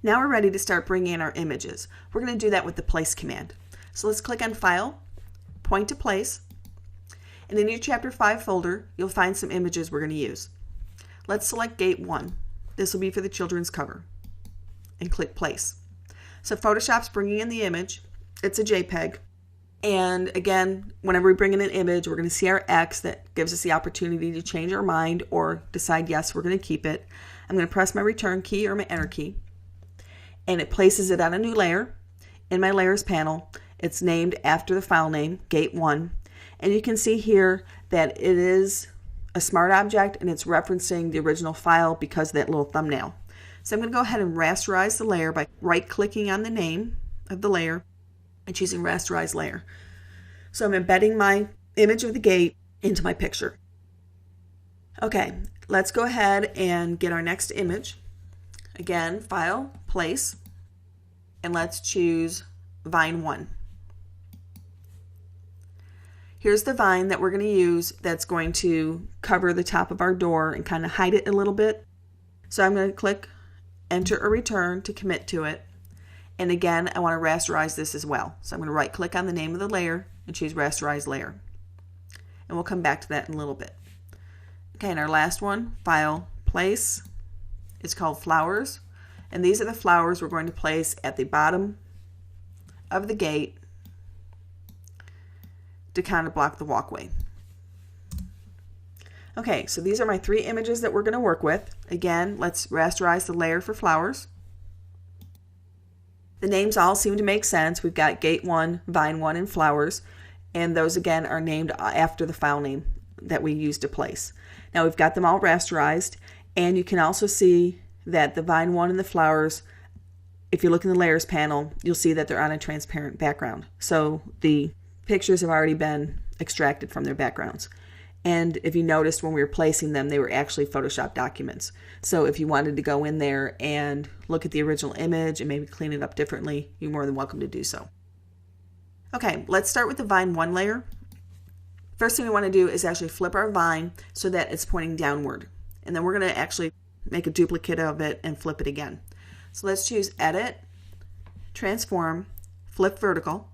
Now we're ready to start bringing in our images. We're going to do that with the place command. So let's click on File, Point to Place, and in your Chapter 5 folder, you'll find some images we're going to use. Let's select Gate 1. This will be for the children's cover, and click Place. So Photoshop's bringing in the image. It's a JPEG. And again, whenever we bring in an image, we're going to see our X that gives us the opportunity to change our mind or decide, yes, we're going to keep it. I'm going to press my Return key or my Enter key, and it places it on a new layer. In my Layers panel, it's named after the file name, Gate 1. And you can see here that it is a smart object and it's referencing the original file because of that little thumbnail. So I'm going to go ahead and rasterize the layer by right-clicking on the name of the layer and choosing Rasterize Layer. So I'm embedding my image of the gate into my picture. Okay, let's go ahead and get our next image. Again, File, Place, and let's choose Vine 1. Here's the vine that we're going to use that's going to cover the top of our door and kind of hide it a little bit. So I'm going to click Enter or Return to commit to it. And again, I want to rasterize this as well. So I'm going to right click on the name of the layer and choose Rasterize Layer. And we'll come back to that in a little bit. Okay, and our last one, File, Place, it's called Flowers. And these are the flowers we're going to place at the bottom of the gate to kind of block the walkway. Okay, so these are my 3 images that we're going to work with. Again, let's rasterize the layer for flowers. The names all seem to make sense. We've got Gate 1, Vine 1, and Flowers, and those again are named after the file name that we used to place. Now we've got them all rasterized, and you can also see that the Vine 1 and the Flowers, if you look in the Layers panel, you'll see that they're on a transparent background. So the pictures have already been extracted from their backgrounds. And if you noticed when we were placing them, they were actually Photoshop documents. So if you wanted to go in there and look at the original image and maybe clean it up differently, you're more than welcome to do so. Okay, let's start with the Vine 1 layer. First thing we want to do is actually flip our vine so that it's pointing downward. And then we're going to actually make a duplicate of it and flip it again. So let's choose Edit, Transform, Flip Vertical,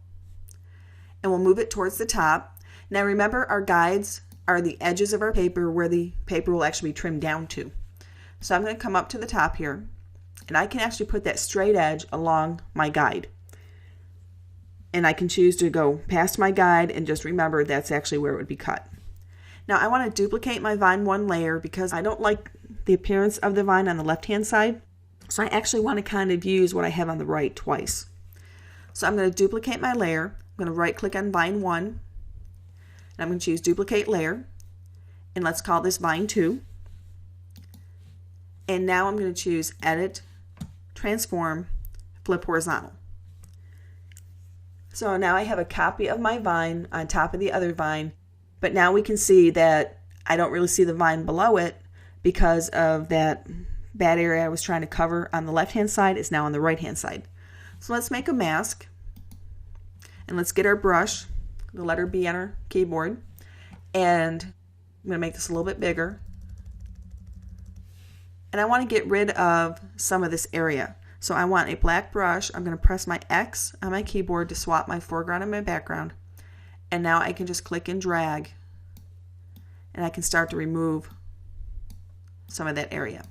and we'll move it towards the top. Now remember, our guides are the edges of our paper where the paper will actually be trimmed down to. So I'm going to come up to the top here, and I can actually put that straight edge along my guide. And I can choose to go past my guide and just remember that's actually where it would be cut. Now I want to duplicate my Vine 1 layer because I don't like the appearance of the vine on the left-hand side. So I actually want to kind of use what I have on the right twice. So I'm going to duplicate my layer. I'm going to right-click on Vine 1, and I'm going to choose Duplicate Layer, and let's call this Vine 2. And now I'm going to choose Edit, Transform, Flip Horizontal. So now I have a copy of my vine on top of the other vine, but now we can see that I don't really see the vine below it because of that bad area I was trying to cover on the left-hand side is now on the right-hand side. So let's make a mask, and let's get our brush, the letter B on our keyboard, and I'm going to make this a little bit bigger. And I want to get rid of some of this area. So I want a black brush. I'm going to press my X on my keyboard to swap my foreground and my background. And now I can just click and drag, and I can start to remove some of that area.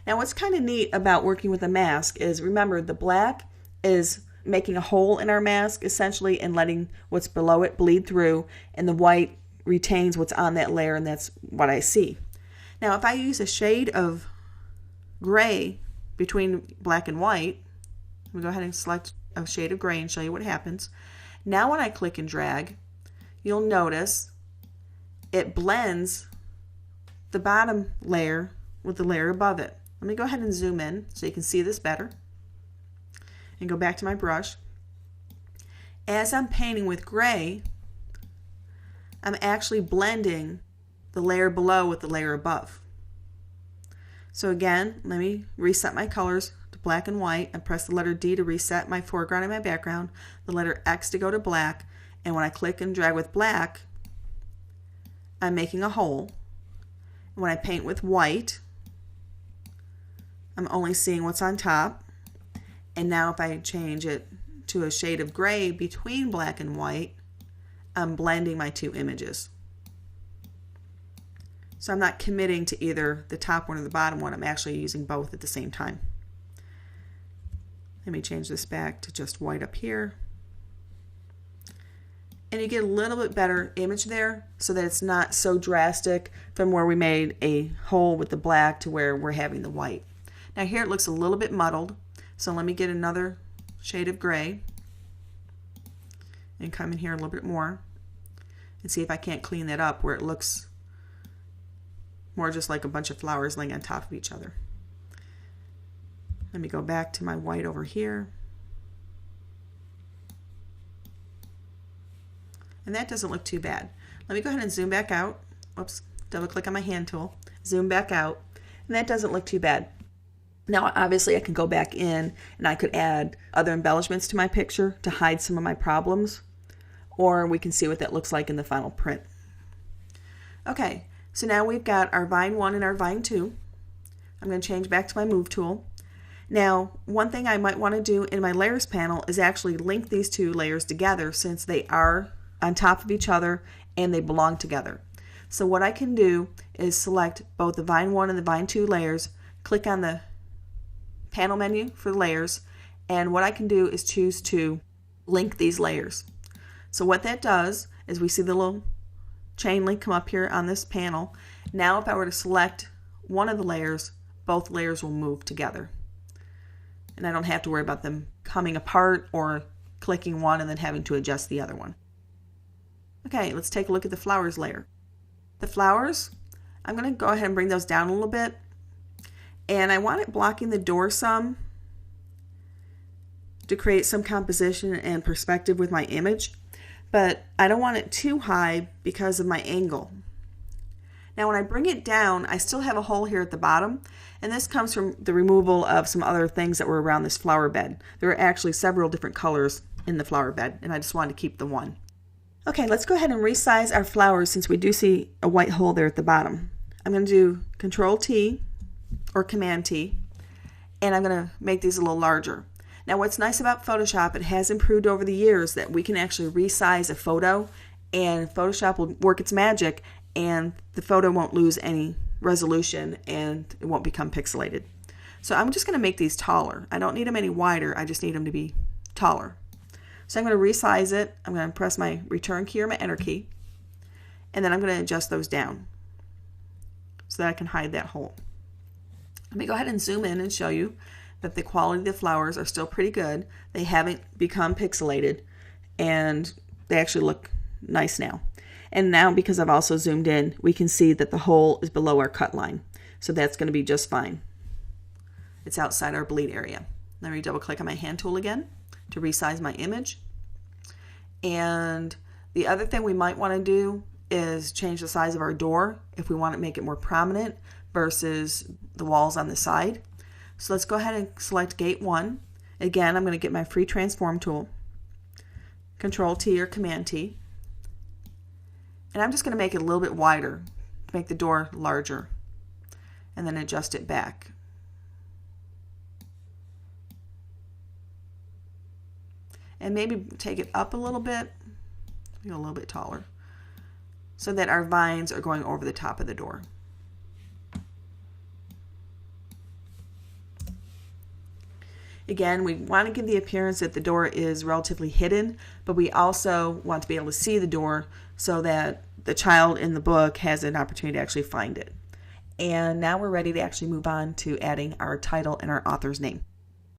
Now what's kind of neat about working with a mask is, remember, the black is making a hole in our mask essentially and letting what's below it bleed through, and the white retains what's on that layer, and that's what I see. Now if I use a shade of gray between black and white, I'm going to go ahead and select a shade of gray and show you what happens. Now when I click and drag, you'll notice it blends the bottom layer with the layer above it. Let me go ahead and zoom in so you can see this better, and go back to my brush. As I'm painting with gray, I'm actually blending the layer below with the layer above. So again, let me reset my colors to black and white, and press the letter D to reset my foreground and my background, the letter X to go to black, and when I click and drag with black, I'm making a hole. When I paint with white, I'm only seeing what's on top. And now if I change it to a shade of gray between black and white, I'm blending my two images. So I'm not committing to either the top one or the bottom one. I'm actually using both at the same time. Let me change this back to just white up here. And you get a little bit better image there so that it's not so drastic from where we made a hole with the black to where we're having the white. Now here it looks a little bit muddled, so let me get another shade of gray and come in here a little bit more and see if I can't clean that up where it looks more just like a bunch of flowers laying on top of each other. Let me go back to my white over here. And that doesn't look too bad. Let me go ahead and zoom back out. Whoops, double click on my hand tool, zoom back out, and that doesn't look too bad. Now obviously I can go back in and I could add other embellishments to my picture to hide some of my problems, or we can see what that looks like in the final print. Okay, so now we've got our Vine 1 and our Vine 2. I'm going to change back to my Move tool. Now, one thing I might want to do in my Layers panel is actually link these two layers together since they are on top of each other and they belong together. So what I can do is select both the Vine 1 and the Vine 2 layers, click on the panel menu for layers, and what I can do is choose to link these layers. So what that does is we see the little chain link come up here on this panel. Now if I were to select one of the layers, both layers will move together. And I don't have to worry about them coming apart or clicking one and then having to adjust the other one. Okay, let's take a look at the flowers layer. The flowers, I'm going to go ahead and bring those down a little bit. And I want it blocking the door some to create some composition and perspective with my image. But I don't want it too high because of my angle. Now when I bring it down, I still have a hole here at the bottom, and this comes from the removal of some other things that were around this flower bed. There are actually several different colors in the flower bed, and I just wanted to keep the one. Okay, let's go ahead and resize our flowers since we do see a white hole there at the bottom. I'm going to do Control T or Command T, and I'm going to make these a little larger. Now what's nice about Photoshop, it has improved over the years that we can actually resize a photo, and Photoshop will work its magic and the photo won't lose any resolution and it won't become pixelated. So I'm just going to make these taller. I don't need them any wider, I just need them to be taller. So I'm going to resize it. I'm going to press my Return key or my Enter key, and then I'm going to adjust those down so that I can hide that hole. Let me go ahead and zoom in and show you that the quality of the flowers are still pretty good. They haven't become pixelated and they actually look nice now. And now because I've also zoomed in, we can see that the hole is below our cut line. So that's going to be just fine. It's outside our bleed area. Let me double click on my hand tool again to resize my image. And the other thing we might want to do is change the size of our door if we want to make it more prominent versus the walls on the side. So let's go ahead and select Gate 1. Again, I'm going to get my free transform tool, Control T or Command T, and I'm just going to make it a little bit wider to make the door larger and then adjust it back. And maybe take it up a little bit, a little bit taller, so that our vines are going over the top of the door. Again, we want to give the appearance that the door is relatively hidden, but we also want to be able to see the door so that the child in the book has an opportunity to actually find it. And now we're ready to actually move on to adding our title and our author's name.